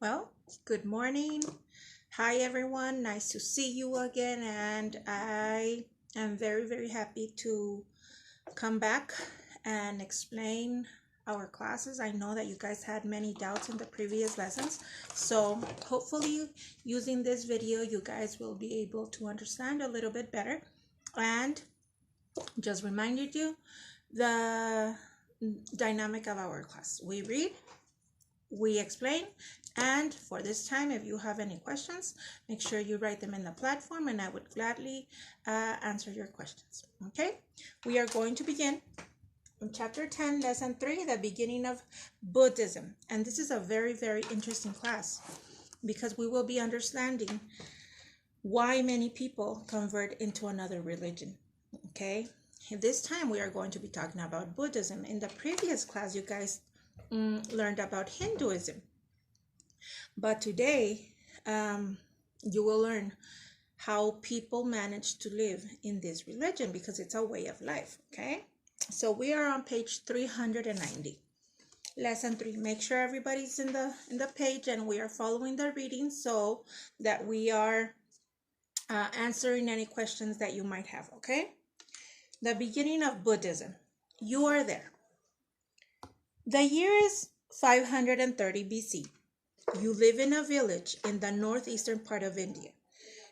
Well, good morning. Hi, everyone. Nice to see you again. And I am very, very happy to come back and explain our classes. I know that you guys had many doubts in the previous lessons. So hopefully using this video, you guys will be able to understand a little bit better. And just reminded you the dynamic of our class. We read, we explain, and for this time, if you have any questions, make sure you write them in the platform and I would gladly answer your questions. Okay, we are going to begin in chapter 10, lesson 3, the beginning of Buddhism. And this is a very, very interesting class because we will be understanding why many people convert into another religion. Okay, this time we are going to be talking about Buddhism. In the previous class, you guys learned about Hinduism. But today, you will learn how people manage to live in this religion because it's a way of life, okay? So we are on page 390, lesson 3. Make sure everybody's in the page and we are following the reading so that we are answering any questions that you might have, okay? The beginning of Buddhism. You are there. The year is 530 BC. You live in a village in the northeastern part of India.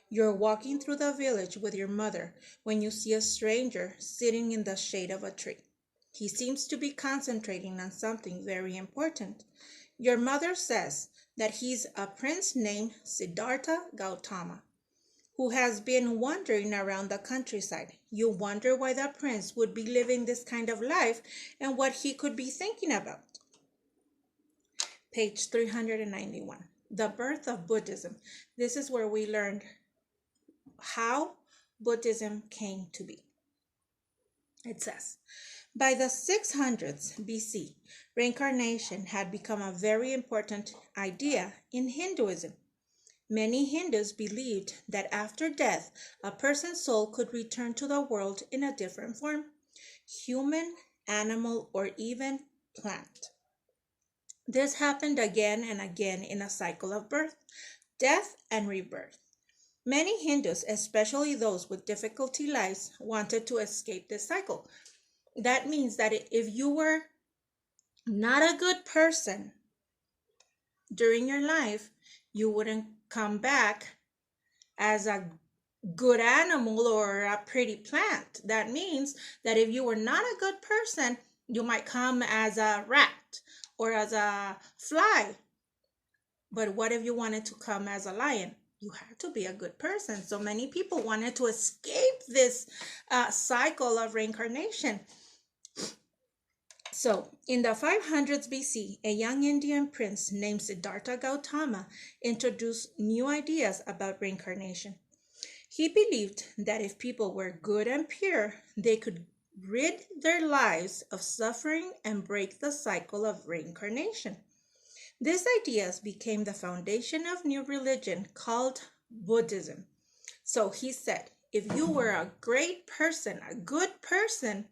You're walking through the village with your mother when you see a stranger sitting in the shade of a tree. He seems to be concentrating on something very important. Your mother says that he's a prince named Siddhartha Gautama, who has been wandering around the countryside. You wonder why the prince would be living this kind of life and what he could be thinking about. Page 391, the birth of Buddhism. This is where we learned how Buddhism came to be. It says, by the 600s BC, reincarnation had become a very important idea in Hinduism. Many Hindus believed that after death, a person's soul could return to the world in a different form, human, animal, or even plant. This happened again and again in a cycle of birth, death, and rebirth. Many Hindus, especially those with difficulty lives, wanted to escape this cycle. That means that if you were not a good person during your life, you wouldn't come back as a good animal or a pretty plant. That means that if you were not a good person, you might come as a rat or as a fly. But what if you wanted to come as a lion? You had to be a good person. So many people wanted to escape this cycle of reincarnation. So in the 500s BC, a young Indian prince named Siddhartha Gautama introduced new ideas about reincarnation. He believed that if people were good and pure, they could rid their lives of suffering and break the cycle of reincarnation. These ideas became the foundation of new religion called Buddhism. So he said, if you were a great person, a good person,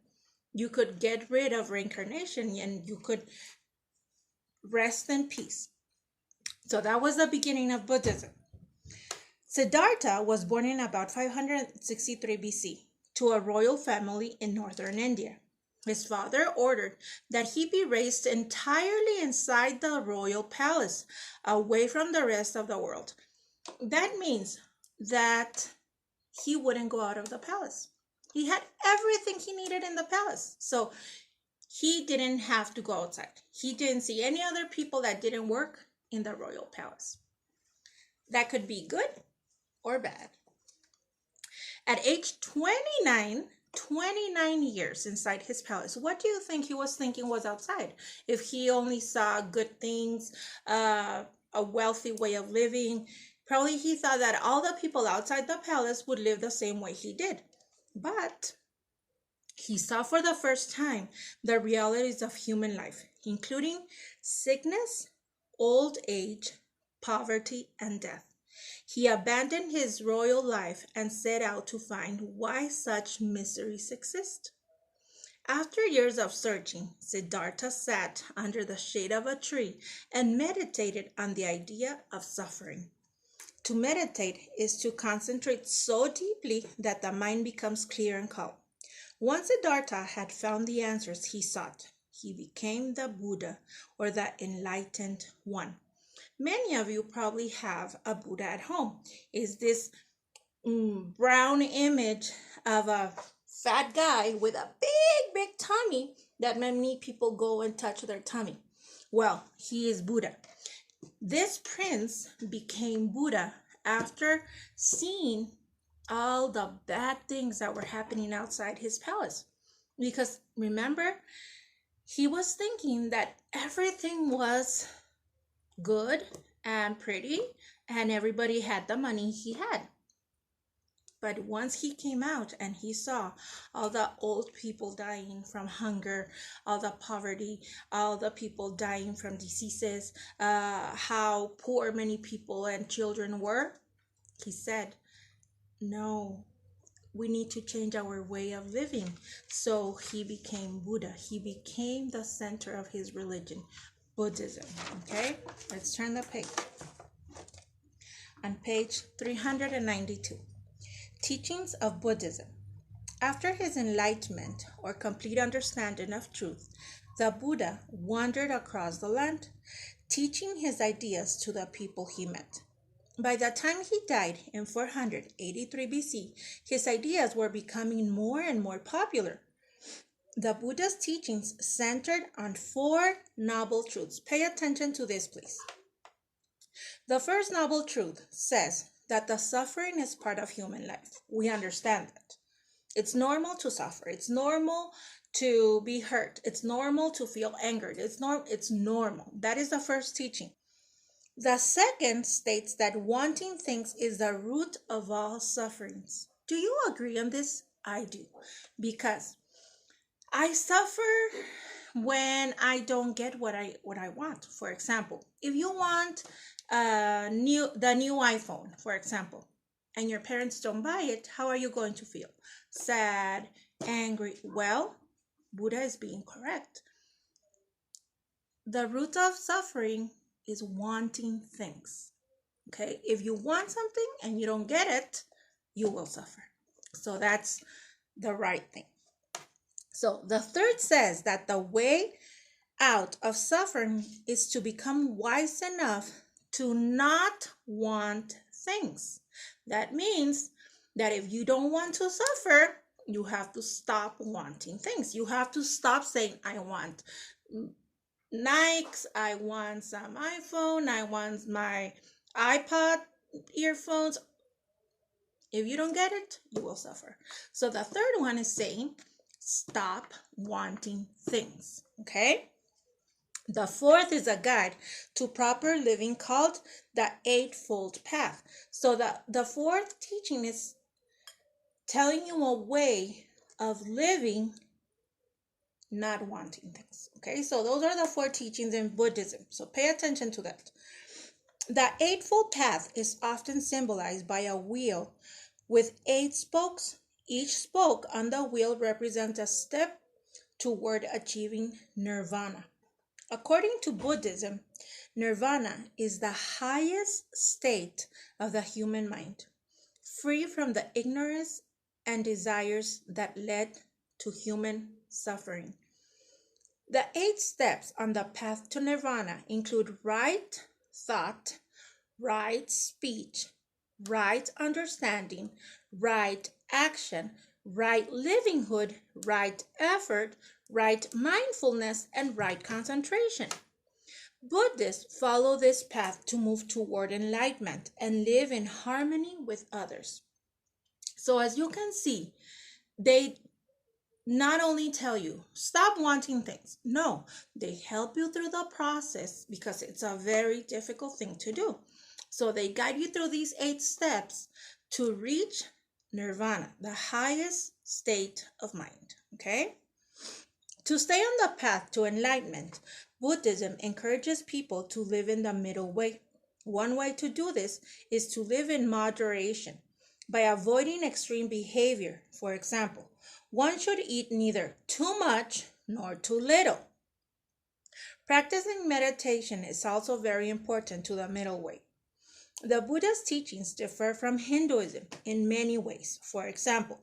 you could get rid of reincarnation and you could rest in peace. So that was the beginning of Buddhism. Siddhartha was born in about 563 BC to a royal family in northern India. His father ordered that he be raised entirely inside the royal palace, away from the rest of the world. That means that he wouldn't go out of the palace. He had everything he needed in the palace. So he didn't have to go outside. He didn't see any other people that didn't work in the royal palace. That could be good or bad. At age 29 years inside his palace, what do you think he was thinking was outside? If he only saw good things, a wealthy way of living, probably he thought that all the people outside the palace would live the same way he did. But he saw for the first time the realities of human life, including sickness, old age, poverty, and death. He abandoned his royal life and set out to find why such miseries exist. After years of searching, Siddhartha sat under the shade of a tree and meditated on the idea of suffering. To meditate is to concentrate so deeply that the mind becomes clear and calm. Once Siddhartha had found the answers he sought, he became the Buddha, or the enlightened one. Many of you probably have a Buddha at home. Is this brown image of a fat guy with a big tummy that many people go and touch their tummy? Well, he is Buddha. This prince became Buddha after seeing all the bad things that were happening outside his palace. Because remember, he was thinking that everything was good and pretty and everybody had the money he had. But once he came out and he saw all the old people dying from hunger, all the poverty, all the people dying from diseases, how poor many people and children were, he said, no, we need to change our way of living. So he became Buddha. He became the center of his religion, Buddhism. Okay, let's turn the page. On page 392. Teachings of Buddhism. After his enlightenment or complete understanding of truth, the Buddha wandered across the land, teaching his ideas to the people he met. By the time he died in 483 BC, his ideas were becoming more and more popular. The Buddha's teachings centered on 4 noble truths. Pay attention to this, please. The first noble truth says that the suffering is part of human life. We understand that. It's normal to suffer. It's normal to be hurt. It's normal to feel angered. It's normal. That is the first teaching. The second states that wanting things is the root of all sufferings. Do you agree on this? I do. Because I suffer when I don't get what I want. For example, if you want the new iPhone, for example, and your parents don't buy it, how are you going to feel? Sad, angry. Well, Buddha is being correct. The root of suffering is wanting things. Okay, if you want something and you don't get it, you will suffer. So that's the right thing. So the third says that the way out of suffering is to become wise enough to not want things. That means that if you don't want to suffer, you have to stop wanting things. You have to stop saying, I want Nikes, I want some iPhone, I want my iPod earphones. If you don't get it, you will suffer. So the third one is saying, stop wanting things. Okay? The fourth is a guide to proper living called the Eightfold Path. So the fourth teaching is telling you a way of living not wanting things. Okay, so those are the 4 teachings in Buddhism. So pay attention to that. The Eightfold Path is often symbolized by a wheel with 8 spokes. Each spoke on the wheel represents a step toward achieving nirvana. According to Buddhism, nirvana is the highest state of the human mind, free from the ignorance and desires that led to human suffering. The 8 steps on the path to nirvana include right thought, right speech, right understanding, right action, right livelihood, right effort, right mindfulness, and right concentration. Buddhists follow this path to move toward enlightenment and live in harmony with others. So as you can see, they not only tell you, stop wanting things. No, they help you through the process because it's a very difficult thing to do. So they guide you through these 8 steps to reach nirvana, the highest state of mind. Okay? To stay on the path to enlightenment, Buddhism encourages people to live in the middle way. One way to do this is to live in moderation. by avoiding extreme behavior. For example, one should eat neither too much nor too little. Practicing meditation is also very important to the middle way. The Buddha's teachings differ from Hinduism in many ways. For example,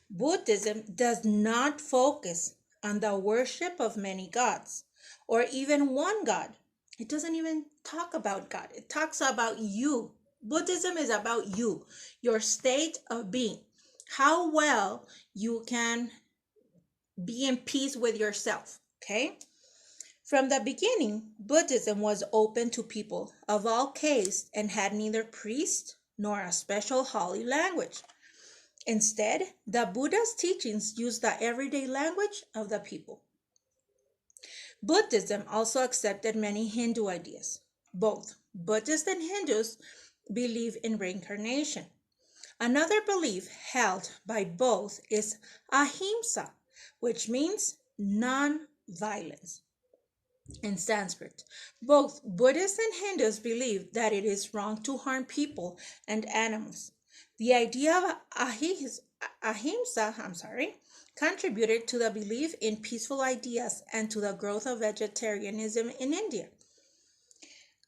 Buddhism does not focus on the worship of many gods or even one God. It doesn't even talk about God, it talks about you. Buddhism is about you, your state of being, how well you can be in peace with yourself. Okay? From the beginning, Buddhism was open to people of all castes and had neither priest nor a special holy language. Instead, the Buddha's teachings used the everyday language of the people. Buddhism also accepted many Hindu ideas. Both Buddhists and Hindus believe in reincarnation. Another belief held by both is ahimsa, which means non-violence in Sanskrit. Both Buddhists and Hindus believe that it is wrong to harm people and animals. The idea of ahimsa, contributed to the belief in peaceful ideas and to the growth of vegetarianism in India.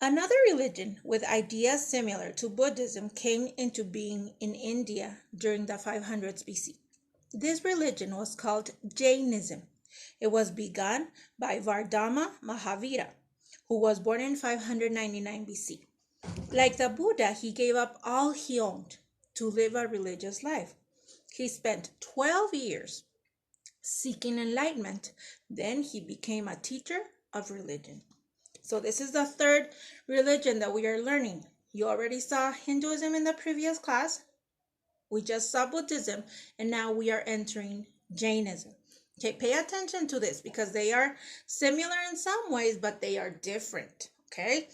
Another religion with ideas similar to Buddhism came into being in India during the 500s BC. This religion was called Jainism. It was begun by Vardhama Mahavira, who was born in 599 BC. Like the Buddha, he gave up all he owned to live a religious life. He spent 12 years seeking enlightenment. Then he became a teacher of religion. So this is the third religion that we are learning. You already saw Hinduism in the previous class. We just saw Buddhism, and now we are entering Jainism. Okay, pay attention to this because they are similar in some ways, but they are different. Okay,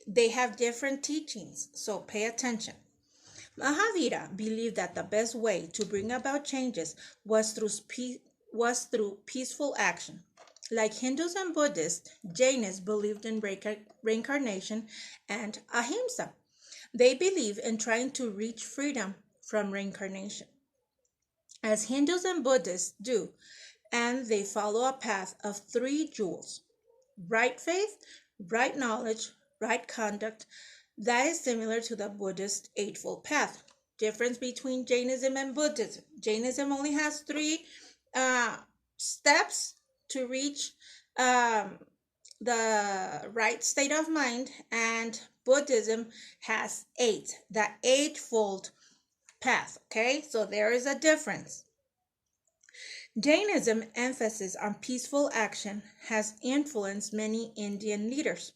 they have different teachings, so pay attention. Mahavira believed that the best way to bring about changes was through peaceful action. Like Hindus and Buddhists, Jainists believed in reincarnation and ahimsa. They believe in trying to reach freedom from reincarnation, as Hindus and Buddhists do, and they follow a path of three jewels: right faith, right knowledge, right conduct. That is similar to the Buddhist Eightfold Path. Difference between Jainism and Buddhism: Jainism only has three steps to reach the right state of mind, and Buddhism has eight, the Eightfold Path. Okay, so there is a difference. Jainism emphasis on peaceful action has influenced many Indian leaders.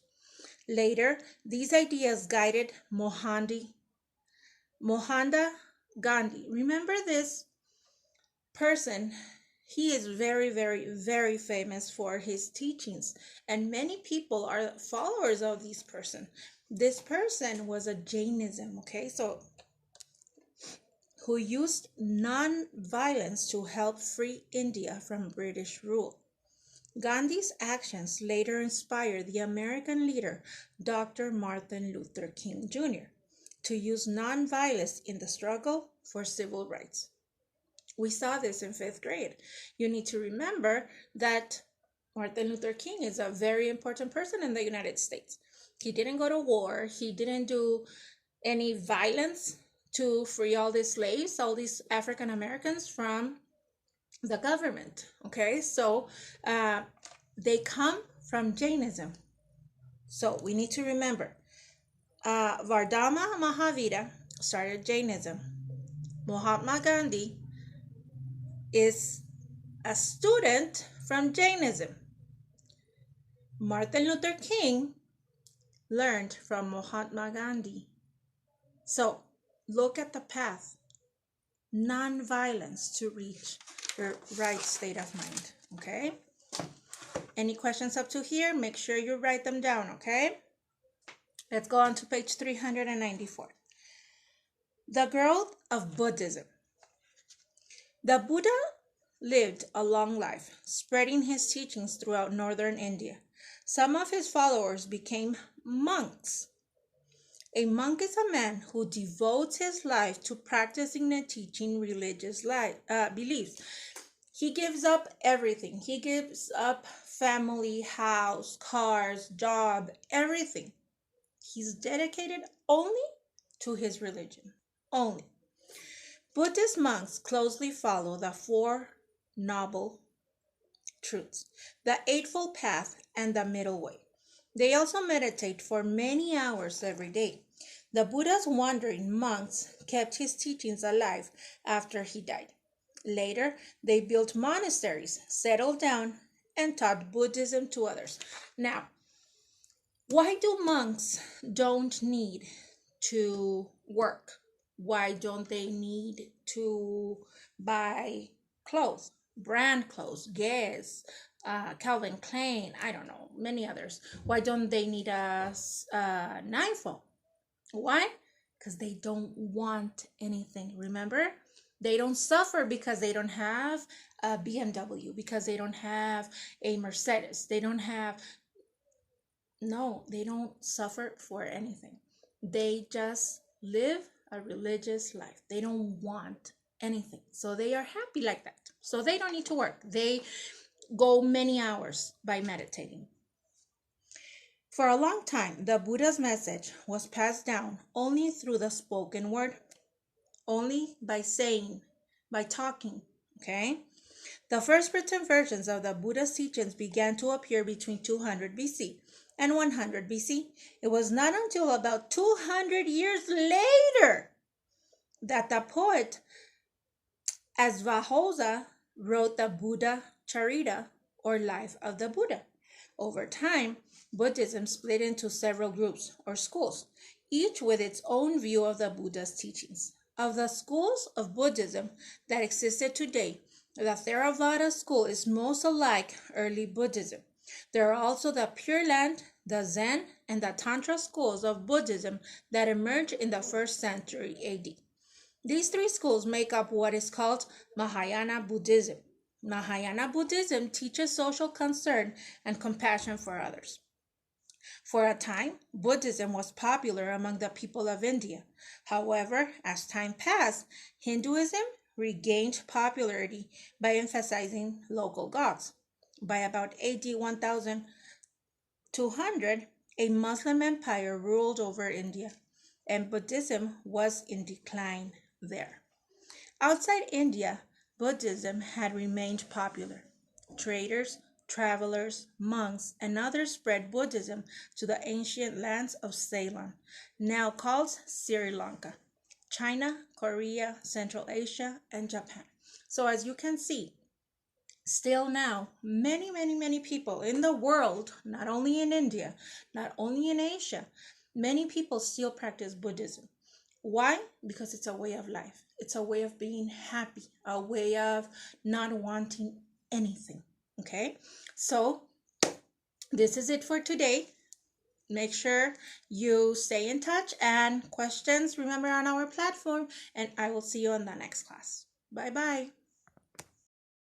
Later, these ideas guided Mohandas Gandhi. Remember this person? He is very, very, very famous for his teachings, and many people are followers of this person. This person was a Jainism, okay? So who used non-violence to help free India from British rule. Gandhi's actions later inspired the American leader, Dr. Martin Luther King Jr., to use non-violence in the struggle for civil rights. We saw this in 5th grade. You need to remember that Martin Luther King is a very important person in the United States. He didn't go to war. He didn't do any violence to free all these slaves, all these African Americans from the government. Okay, so they come from Jainism. So we need to remember Vardhama Mahavira started Jainism. Mahatma Gandhi is a student from Jainism. Martin Luther King learned from Mahatma Gandhi. So look at the path: non-violence to reach your right state of mind. Okay, any questions up to here? Make sure you write them down. Okay, let's go on to page 394. The growth of Buddhism. The Buddha lived a long life, spreading his teachings throughout northern India. Some of his followers became monks. A monk is a man who devotes his life to practicing and teaching religious beliefs. He gives up everything. He gives up family, house, cars, job, everything. He's dedicated only to his religion. Only. Buddhist monks closely follow the Four Noble Truths, the Eightfold Path, and the Middle Way. They also meditate for many hours every day. The Buddha's wandering monks kept his teachings alive after he died. Later, they built monasteries, settled down, and taught Buddhism to others. Now, why do monks don't need to work? Why don't they need to buy clothes, brand clothes, Guess, Calvin Klein, I don't know, many others? Why don't they need an iPhone? Why? Because they don't want anything. Remember? They don't suffer because they don't have a BMW, because they don't have a Mercedes. They don't suffer for anything. They just live a religious life. They don't want anything. So they are happy like that. So they don't need to work. They go many hours by meditating. For a long time, the Buddha's message was passed down only through the spoken word, only by saying, by talking, okay? The first written versions of the Buddha's teachings began to appear between 200 BC and 100 BC. It was not until about 200 years later that the poet Asvahosa wrote the Buddha Charita, or Life of the Buddha. Over time, Buddhism split into several groups or schools, each with its own view of the Buddha's teachings. Of the schools of Buddhism that existed today, the Theravada school is most alike early Buddhism. There are also the Pure Land, the Zen, and the Tantra schools of Buddhism that emerged in the 1st century AD. These three schools make up what is called Mahayana Buddhism. Mahayana Buddhism teaches social concern and compassion for others. For a time, Buddhism was popular among the people of India. However, as time passed, Hinduism regained popularity by emphasizing local gods. By about AD 1200, a Muslim empire ruled over India, and Buddhism was in decline there. Outside India, Buddhism had remained popular. Traders, travelers, monks, and others spread Buddhism to the ancient lands of Ceylon, now called Sri Lanka, China, Korea, Central Asia, and Japan. So as you can see, still now, many people in the world, not only in India, not only in Asia, many people still practice Buddhism. Why? Because it's a way of life. It's a way of being happy, a way of not wanting anything. Okay? So, this is it for today. Make sure you stay in touch, and questions, remember, on our platform, and I will see you on the next class. Bye-bye.